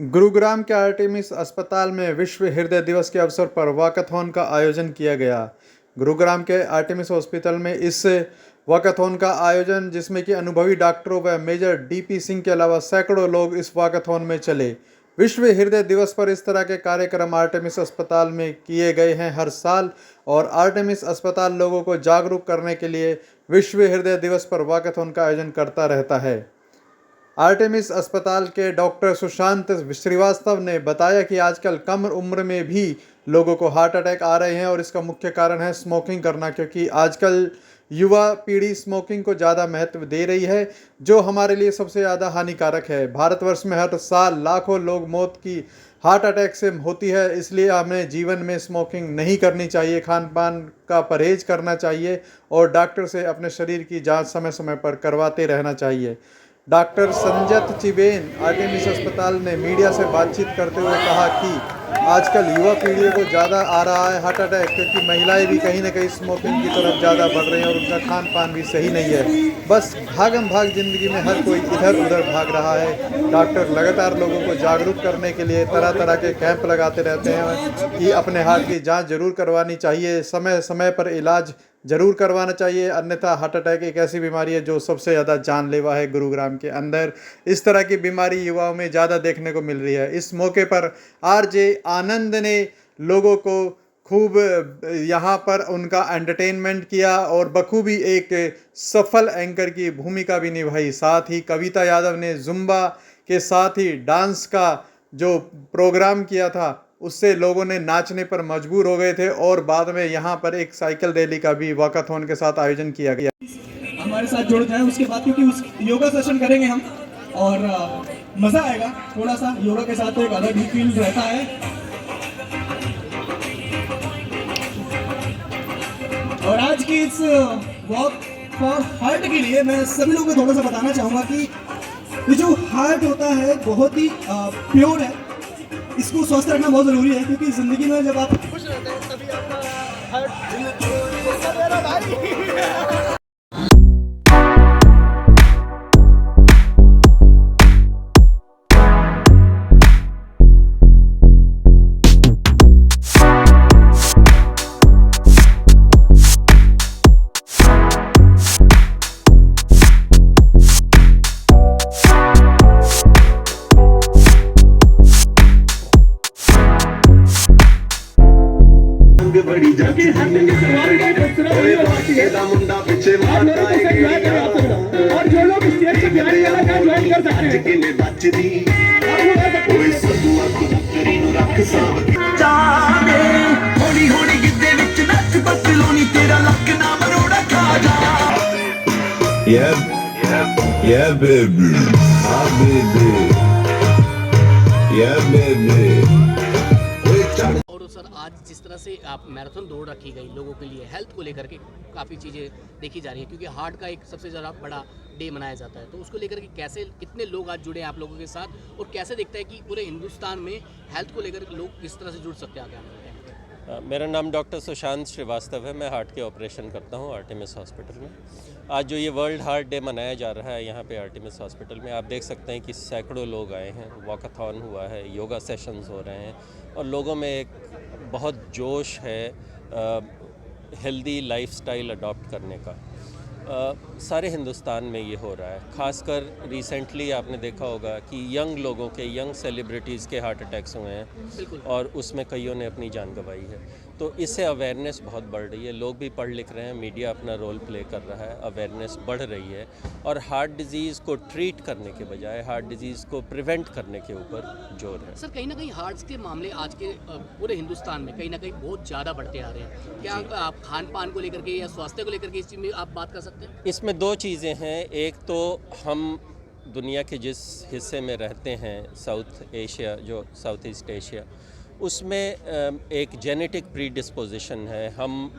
गुरुग्राम के आर्टेमिस अस्पताल में विश्व हृदय दिवस के अवसर पर वॉकाथॉन का आयोजन किया गया। गुरुग्राम के आर्टेमिस हॉस्पिटल में इस वॉकाथॉन का आयोजन, जिसमें कि अनुभवी डॉक्टरों व मेजर डीपी सिंह के अलावा सैकड़ों लोग इस वॉकाथॉन में चले। विश्व हृदय दिवस पर इस तरह के कार्यक्रम आर्टेमिस अस्पताल में किए गए हैं हर साल, और आर्टेमिस अस्पताल लोगों को जागरूक करने के लिए विश्व हृदय दिवस पर वॉकाथॉन का आयोजन करता रहता है। आर्टेमिस अस्पताल के डॉक्टर सुशांत श्रीवास्तव ने बताया कि आजकल कम उम्र में भी लोगों को हार्ट अटैक आ रहे हैं, और इसका मुख्य कारण है स्मोकिंग करना, क्योंकि आजकल युवा पीढ़ी स्मोकिंग को ज़्यादा महत्व दे रही है, जो हमारे लिए सबसे ज़्यादा हानिकारक है। भारतवर्ष में हर साल लाखों लोग मौत की हार्ट अटैक से होती है, इसलिए हमें जीवन में स्मोकिंग नहीं करनी चाहिए, खान पान का परहेज करना चाहिए और डॉक्टर से अपने शरीर की जांच समय समय पर करवाते रहना चाहिए। डॉक्टर संजत चिबेन आर्टेमिस अस्पताल ने मीडिया से बातचीत करते हुए कहा कि आजकल युवा पीढ़ी को ज़्यादा आ रहा है हार्ट अटैक, क्योंकि महिलाएं भी कहीं ना कहीं स्मोकिंग की तरफ ज़्यादा बढ़ रही हैं और उनका खान पान भी सही नहीं है। बस भागम भाग ज़िंदगी में हर कोई इधर उधर भाग रहा है। डॉक्टर लगातार लोगों को जागरूक करने के लिए तरह तरह के कैंप लगाते रहते हैं कि अपने हार्ट की जाँच जरूर करवानी चाहिए, समय समय पर इलाज जरूर करवाना चाहिए, अन्यथा हार्ट अटैक एक ऐसी बीमारी है जो सबसे ज़्यादा जानलेवा है। गुरुग्राम के अंदर इस तरह की बीमारी युवाओं में ज़्यादा देखने को मिल रही है। इस मौके पर आरजे आनंद ने लोगों को खूब यहाँ पर उनका एंटरटेनमेंट किया और बखूबी एक सफल एंकर की भूमिका भी निभाई। साथ ही कविता यादव ने जुम्बा के साथ ही डांस का जो प्रोग्राम किया था, उससे लोगों ने नाचने पर मजबूर हो गए थे, और बाद में यहाँ पर एक साइकिल रैली का भी वॉकाथॉन के साथ आयोजन किया गया। हमारे साथ जुड़ जाए उसके बाद, क्योंकि उस योगा सेशन करेंगे हम और मजा आएगा। थोड़ा सा योगा के साथ तो एक अलग ही फील रहता है। और आज की इस वॉक फॉर हार्ट के लिए मैं सभी लोगों को थोड़ा सा बताना चाहूंगा कि ये जो हार्ट होता है बहुत ही प्योर है, इसको स्वस्थ रखना बहुत जरूरी है, क्योंकि जिंदगी में जब आप खुश रहते हैं तभी आपका हार्ट बड़ी जाके मुंडा पीछे और जो लोग स्टेज पे ज्वाइन कर सकते हैं होली होली गिद्दे विच नच पतलोनी तेरा लक ना मरोड़ा खा जा। Yeah baby, ah baby, yeah baby। और सर, आज जिस तरह से आप मैराथन दौड़ रखी गई लोगों के लिए, हेल्थ को लेकर के काफ़ी चीज़ें देखी जा रही हैं, क्योंकि हार्ट का एक सबसे ज़्यादा बड़ा डे मनाया जाता है, तो उसको लेकर के कैसे, कितने लोग आज जुड़े हैं आप लोगों के साथ, और कैसे दिखता है कि पूरे हिंदुस्तान में हेल्थ को लेकर लोग किस तरह से जुड़ सकते हैं आगे आने वाले टाइम पे? मेरा नाम डॉक्टर सुशांत श्रीवास्तव है। मैं हार्ट के ऑपरेशन करता हूँ आर्टेमिस हॉस्पिटल में। आज जो ये वर्ल्ड हार्ट डे मनाया जा रहा है यहाँ पे आर्टेमिस हॉस्पिटल में, आप देख सकते हैं कि सैकड़ों लोग आए हैं, वॉकाथॉन हुआ है, योगा सेशंस हो रहे हैं, और लोगों में एक बहुत जोश है हेल्दी लाइफस्टाइल अडॉप्ट करने का। सारे हिंदुस्तान में ये हो रहा है। ख़ासकर रिसेंटली आपने देखा होगा कि यंग लोगों के, यंग सेलिब्रिटीज़ के हार्ट अटैक्स हुए हैं, और उसमें कईयों ने अपनी जान गंवाई है। तो इससे अवेयरनेस बहुत बढ़ रही है, लोग भी पढ़ लिख रहे हैं, मीडिया अपना रोल प्ले कर रहा है, अवेयरनेस बढ़ रही है, और हार्ट डिजीज़ को ट्रीट करने के बजाय हार्ट डिजीज़ को प्रिवेंट करने के ऊपर जोर है। सर, कहीं ना कहीं हार्ट के मामले आज के पूरे हिंदुस्तान में कहीं ना कहीं बहुत ज़्यादा बढ़ते आ रहे हैं। क्या आप खान पान को लेकर के या स्वास्थ्य को लेकर के इस चीज़ में आप बात कर सकते हैं? इसमें दो चीज़ें हैं। एक तो हम दुनिया के जिस हिस्से में रहते हैं, साउथ एशिया, जो साउथ ईस्ट एशिया, उसमें एक जेनेटिक प्रीडिस्पोजिशन है।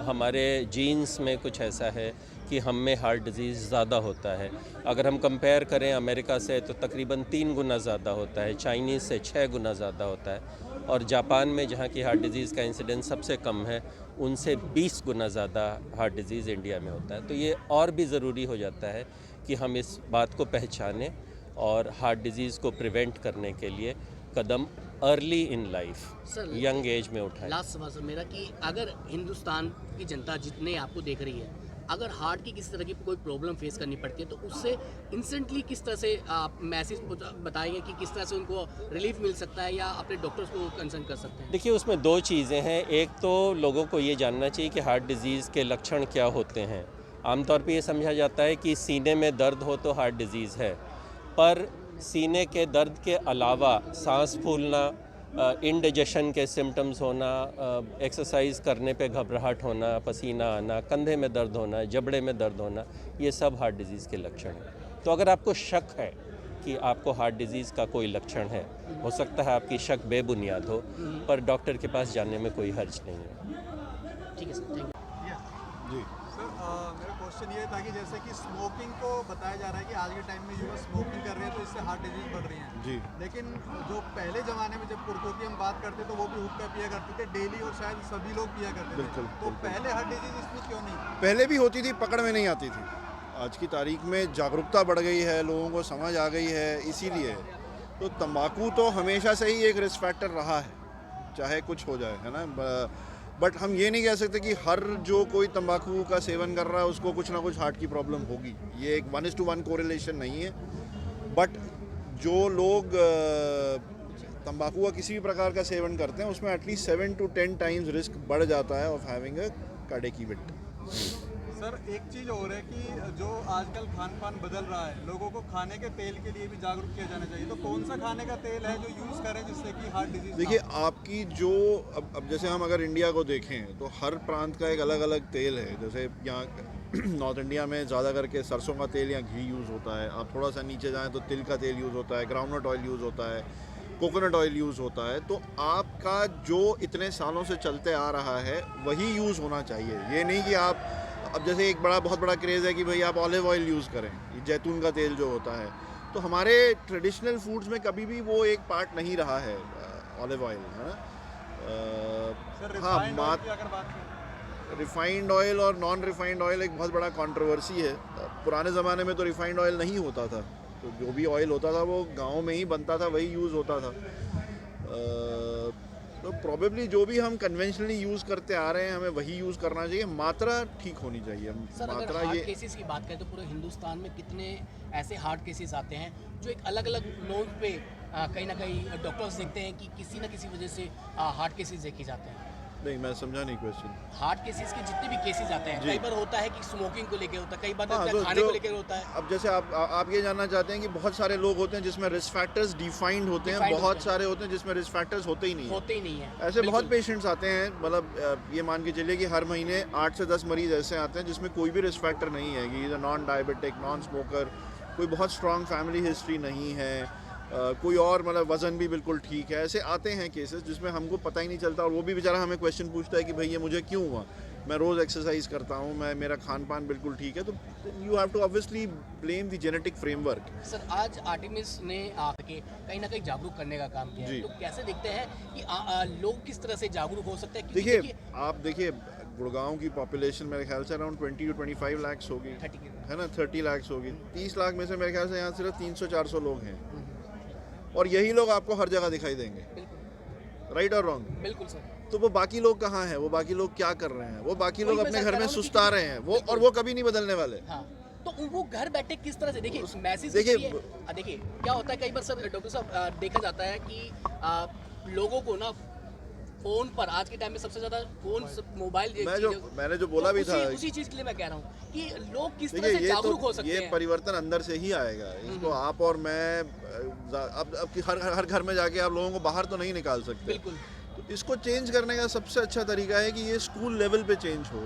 हमारे जीन्स में कुछ ऐसा है कि हम में हार्ट डिज़ीज़ ज़्यादा होता है। अगर हम कंपेयर करें अमेरिका से तो तकरीबन 3 गुना ज़्यादा होता है, चाइनीज़ से 6 गुना ज़्यादा होता है, और जापान में जहाँ की हार्ट डिज़ीज़ का इंसिडेंस सबसे कम है, उनसे 20 गुना ज़्यादा हार्ट डिज़ीज़ इंडिया में होता है। तो ये और भी ज़रूरी हो जाता है कि हम इस बात को पहचानें और हार्ट डिज़ीज़ को प्रिवेंट करने के लिए कदम early in life, sir, young age में उठाएं। लास्ट सवाल सर मेरा कि अगर हिंदुस्तान की जनता जितने आपको देख रही है, अगर हार्ट की किसी तरह की कोई प्रॉब्लम फेस करनी पड़ती है तो उससे इंस्टेंटली किस तरह से आप मैसेज बताएंगे कि किस तरह से उनको रिलीफ मिल सकता है या अपने डॉक्टर्स को कंसर्न कर सकते हैं? देखिए, उसमें दो चीज़ें हैं। एक तो लोगों को ये जानना चाहिए कि हार्ट डिज़ीज़ के लक्षण क्या होते हैं। आमतौर पे ये समझा जाता है कि सीने में दर्द हो तो हार्ट डिज़ीज़ है, पर सीने के दर्द के अलावा सांस फूलना, इंडाइजेशन के सिम्टम्स होना, एक्सरसाइज करने पे घबराहट होना, पसीना आना, कंधे में दर्द होना, जबड़े में दर्द होना, ये सब हार्ट डिज़ीज़ के लक्षण हैं। तो अगर आपको शक है कि आपको हार्ट डिज़ीज़ का कोई लक्षण है, हो सकता है आपकी शक बेबुनियाद हो, पर डॉक्टर के पास जाने में कोई हर्ज नहीं है। ठीक है सर, थैंक यू। जी सर, मेरा क्वेश्चन ये था कि जैसे कि स्मोकिंग को बताया जा रहा है कि आज के टाइम में युवा स्मोकिंग कर रहे हैं तो इससे हार्ट डिजीज बढ़ रही हैं जी, लेकिन जो पहले ज़माने में जब पुरखों की हम बात करते तो वो भी हुक्का पिया करते थे डेली और शायद सभी लोग पिया करते थे, तो पहले हार्ट डिजीज इसमें क्यों नहीं? पहले भी होती थी, पकड़ में नहीं आती थी। आज की तारीख में जागरूकता बढ़ गई है, लोगों को समझ आ गई है, इसीलिए तो तंबाकू तो हमेशा से ही एक रिस्क फैक्टर रहा है, चाहे कुछ हो जाए, है ना। बट हम ये नहीं कह सकते कि हर जो कोई तंबाकू का सेवन कर रहा है उसको कुछ ना कुछ हार्ट की प्रॉब्लम होगी। ये एक 1:1 कोरिलेशन नहीं है। बट जो लोग तंबाकू का किसी भी प्रकार का सेवन करते हैं उसमें एटलीस्ट 7 to 10 टाइम्स रिस्क बढ़ जाता है of having a cardiac event. Sir, एक चीज़ और है कि जो आजकल खान पान बदल रहा है, लोगों को खाने के तेल के लिए भी जागरूक किया जाना चाहिए, तो कौन सा खाने का तेल है जो यूज़ करें जिससे कि हार्ट डिजीज? देखिए, आपकी जो अब जैसे हम अगर इंडिया को देखें तो हर प्रांत का एक अलग अलग तेल है। जैसे यहाँ नॉर्थ इंडिया में ज़्यादा करके सरसों का तेल या घी यूज़ होता है। आप थोड़ा सा नीचे जाएँ तो तिल का तेल यूज़ होता है, ग्राउंडनट ऑयल यूज़ होता है, कोकोनट ऑयल यूज़ होता है। तो आपका जो इतने सालों से चलते आ रहा है वही यूज़ होना चाहिए। ये नहीं कि आप अब जैसे एक बहुत बड़ा क्रेज़ है कि भाई आप ऑलिव ऑयल यूज़ करें, ये जैतून का तेल जो होता है, तो हमारे ट्रेडिशनल फूड्स में कभी भी वो एक पार्ट नहीं रहा है ऑलिव ऑयल, है ना। हाँ, रिफाइंड ऑयल और नॉन रिफाइंड ऑयल एक बहुत बड़ा कंट्रोवर्सी है। पुराने ज़माने में तो रिफाइंड ऑयल नहीं होता था, तो जो भी ऑयल होता था वो गांव में ही बनता था, वही यूज़ होता था। तो प्रॉबेबली जो भी हम कन्वेंशनली यूज़ करते आ रहे हैं हमें वही यूज़ करना चाहिए। मात्रा ठीक होनी चाहिए। सर, मात्रा अगर हार्ट केसेस की बात करें तो पूरे हिंदुस्तान में कितने ऐसे हार्ट केसेस आते हैं जो एक अलग अलग नोट पे कहीं ना कहीं डॉक्टर्स देखते हैं कि किसी न किसी वजह से हार्ट केसेस देखे जाते हैं? नहीं, मैं समझा नहीं क्वेश्चन। हार्ट केसेस के जितने भी केसेस आते हैं, कई बार होता है कि स्मोकिंग को लेकर होता है, कई बार हाँ, खाने को लेकर होता है। अब जैसे आप ये जानना चाहते हैं कि बहुत सारे लोग होते हैं जिसमें रिस्क फैक्टर्स डिफाइंड होते हैं, बहुत सारे होते हैं जिसमें रिस्क फैक्टर्स होते ही नहीं है। ऐसे बहुत पेशेंट्स आते हैं, मतलब ये मान के चलिए कि हर महीने 8 से 10 मरीज ऐसे आते हैं जिसमें कोई भी रिस्क फैक्टर नहीं है, कि नॉन डायबिटिक, नॉन स्मोकर, कोई बहुत स्ट्रॉन्ग फैमिली हिस्ट्री नहीं है, कोई और मतलब वज़न भी बिल्कुल ठीक है। ऐसे आते हैं केसेस जिसमें हमको पता ही नहीं चलता, और वो भी बेचारा हमें क्वेश्चन पूछता है कि भाई ये मुझे क्यों हुआ, मैं रोज़ एक्सरसाइज करता हूँ, मेरा खान पान बिल्कुल ठीक है। तो you have to obviously blame the genetic framework. Sir, आज आर्टिमिस ने आके कहीं ना कहीं जागरूक करने का काम किया है, तो कैसे देखते हैं कि लोग किस तरह से जागरूक हो सकते हैं? देखिए, आप देखिए गुड़गांव की पॉपुलेशन मेरे ख्याल से अराउंड 20 to 25 लाख होगी, है ना, 30 लाख होगी। 30 लाख में से मेरे ख्याल से यहाँ सिर्फ 300-400 लोग हैं, और यही लोग आपको हर जगह दिखाई देंगे। राइट और रॉन्ग? बिल्कुल सर। तो वो बाकी लोग कहाँ हैं? वो बाकी लोग क्या कर रहे हैं? वो बाकी लोग अपने घर में सुस्ता रहे हैं, वो और वो कभी नहीं बदलने वाले। हाँ, तो वो घर बैठे किस तरह से देखिए मैसेज देखिए क्या होता है कई बार सर डॉक्टर साहब देखा जाता है कि लोगों को ना फोन पर आज के टाइम में सबसे ज्यादा फोन मोबाइल मैंने जो बोला भी था, उसी चीज के लिए मैं कह रहा हूँ कि लोग किस तरह से जागरूक हो सकते हैं। ये परिवर्तन अंदर से ही आएगा। इसको आप और मैं अब हर घर में जाके आप लोगों को बाहर तो नहीं निकाल सकते। बिल्कुल। तो इसको चेंज करने का सबसे अच्छा तरीका है कि ये स्कूल लेवल पे चेंज हो,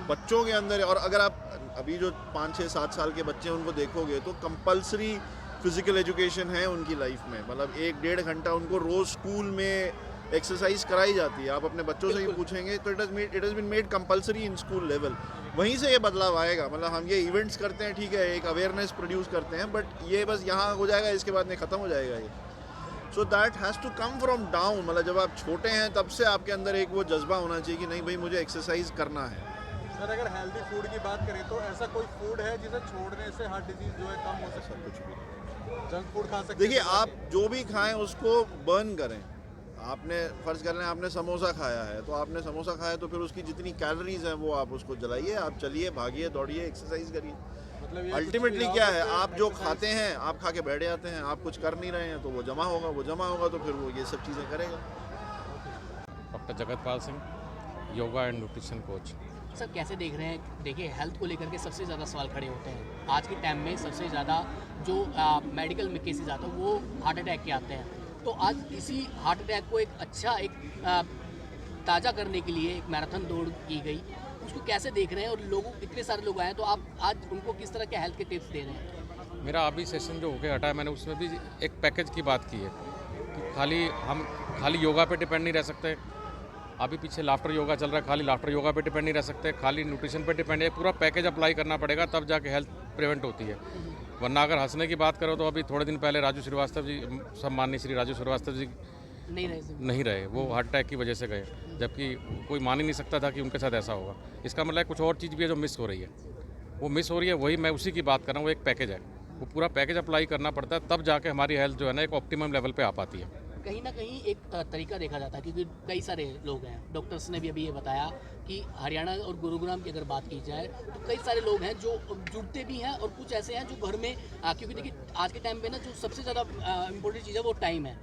बच्चों के अंदर। और अगर आप अभी जो 5, 6, 7 साल के बच्चे उनको देखोगे तो कंपल्सरी फिजिकल एजुकेशन है उनकी लाइफ में। मतलब 1-1.5 घंटा उनको रोज़ स्कूल में एक्सरसाइज कराई जाती है। आप अपने बच्चों से ही पूछेंगे तो it has been made compulsory in school level. वहीं से ये बदलाव आएगा। मतलब हम ये इवेंट्स करते हैं, ठीक है, एक अवेयरनेस प्रोड्यूस करते हैं, बट ये बस यहाँ हो जाएगा, इसके बाद नहीं ख़त्म हो जाएगा ये। So that has to come from down. मतलब जब आप छोटे हैं तब से आपके अंदर एक वो जज्बा होना चाहिए कि नहीं भाई मुझे एक्सरसाइज करना है। सर, अगर हेल्दी फूड की बात करें तो ऐसा कोई फूड है जिसे छोड़ने से हार्ट डिजीज जो है कम हो सकता है? कुछ भी जंक फूड खा सकते देखिए आप जो भी खाएं उसको बर्न करें। आपने फ़र्ज़ कर लें आपने समोसा खाया है, तो आपने समोसा खाया तो फिर उसकी जितनी कैलोरीज हैं वो आप उसको जलाइए, आप चलिए, भागिए, दौड़िए, एक्सरसाइज करिए। मतलब ये अल्टीमेटली क्या है, आप जो खाते हैं आप खा के बैठ जाते हैं, आप कुछ कर नहीं रहे हैं तो वो जमा होगा तो फिर वो ये सब चीज़ें करेगा। Doctor Jagatpal Singh, yoga and nutrition coach. Sir कैसे देख रहे हैं, देखिए हेल्थ को लेकर के सबसे ज़्यादा सवाल खड़े होते हैं आज के टाइम में। सबसे ज़्यादा जो मेडिकल में केसेस आते हैं वो हार्ट अटैक के आते हैं। तो आज इसी हार्ट अटैक को एक ताज़ा करने के लिए एक मैराथन दौड़ की गई, उसको कैसे देख रहे हैं? और लोगों इतने सारे लोग आए हैं तो आप आज उनको किस तरह के हेल्थ के टिप्स दे रहे हैं? मेरा अभी सेशन जो होके हटा है, मैंने उसमें भी एक पैकेज की बात की है कि हम खाली योगा पे डिपेंड नहीं रह सकते। अभी पीछे लाफ्टर योगा चल रहा है, खाली लाफ्टर योगा पे डिपेंड नहीं रह सकते, खाली न्यूट्रिशन पे डिपेंड है। पूरा पैकेज अप्लाई करना पड़ेगा, तब जाके हेल्थ प्रिवेंट होती है। वरना अगर हंसने की बात करो तो अभी थोड़े दिन पहले राजू श्रीवास्तव जी, सम्माननीय श्री राजू श्रीवास्तव जी नहीं रहे, वो हार्ट अटैक की वजह से गए, जबकि कोई मान ही नहीं सकता था कि उनके साथ ऐसा होगा। इसका मतलब कुछ और चीज़ भी है जो मिस हो रही है, वो मिस हो रही है, वही मैं उसी की बात कर रहा हूँ। वो एक पैकेज है, वो पूरा पैकेज अप्लाई करना पड़ता है, तब जाके हमारी हेल्थ जो है ना एक ऑप्टिमम लेवल पे आ पाती है। कहीं ना कहीं एक तरीका देखा जाता है क्योंकि कई सारे लोग हैं, डॉक्टर्स ने भी अभी ये बताया कि हरियाणा और गुरुग्राम की अगर बात की जाए तो कई सारे लोग हैं जो जुटते भी हैं और कुछ ऐसे हैं जो घर में क्योंकि देखिए आज के टाइम पे ना जो सबसे ज़्यादा इम्पोर्टेंट चीज़ है वो टाइम है।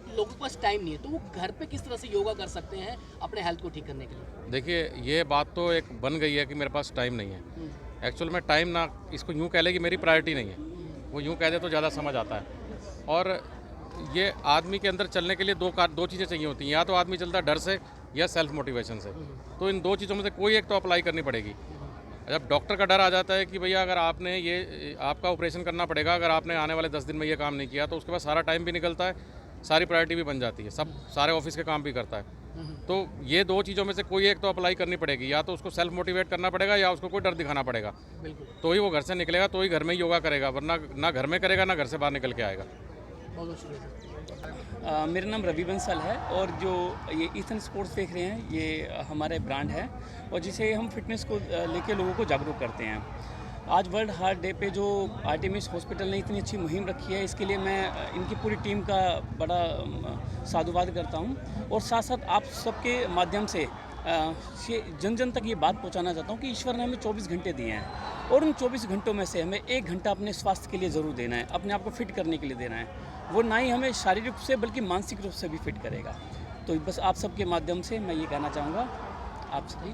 लोगों के पास टाइम नहीं है तो वो घर पे किस तरह से योगा कर सकते हैं अपने हेल्थ को ठीक करने के लिए? देखिए ये बात तो एक बन गई है कि मेरे पास टाइम नहीं है। एक्चुअल में टाइम ना, इसको यूँ कह ले कि मेरी प्रायोरिटी नहीं है, वो यूँ कह दे तो ज़्यादा समझ आता है। और ये आदमी के अंदर चलने के लिए दो चीज़ें चाहिए होती हैं, या तो आदमी चलता है डर से या सेल्फ मोटिवेशन से। तो इन दो चीज़ों में से कोई एक तो अप्लाई करनी पड़ेगी। जब डॉक्टर का डर आ जाता है कि भैया अगर आपने आपका ऑपरेशन करना पड़ेगा, अगर आपने आने वाले 10 दिन में ये काम नहीं किया, तो उसके बाद सारा टाइम भी निकलता है, सारी प्रायोरिटी भी बन जाती है, सारे ऑफिस के काम भी करता है। तो ये दो चीज़ों में से कोई एक तो अप्लाई करनी पड़ेगी, या तो उसको सेल्फ मोटिवेट करना पड़ेगा या उसको कोई डर दिखाना पड़ेगा। तो ही वो घर से निकलेगा, तो ही घर में ही योगा करेगा, वरना ना घर में करेगा ना घर से बाहर निकल के आएगा। बहुत बहुत शुक्रिया। मेरा नाम रवि बंसल है और जो ये ईथन स्पोर्ट्स देख रहे हैं ये हमारे ब्रांड है और जिसे हम फिटनेस को लेके लोगों को जागरूक करते हैं। आज वर्ल्ड हार्ट डे पे जो आर्टेमिस हॉस्पिटल ने इतनी अच्छी मुहिम रखी है, इसके लिए मैं इनकी पूरी टीम का बड़ा साधुवाद करता हूं और साथ साथ आप सबके माध्यम से जन जन तक ये बात पहुंचाना चाहता हूं कि ईश्वर ने हमें 24 घंटे दिए हैं और उन 24 घंटों में से हमें 1 घंटा अपने स्वास्थ्य के लिए ज़रूर देना है, अपने आप को फिट करने के लिए देना है। वो ना ही हमें शारीरिक रूप से बल्कि मानसिक रूप से भी फिट करेगा। तो बस आप सबके माध्यम से मैं ये कहना चाहूँगा आपसे।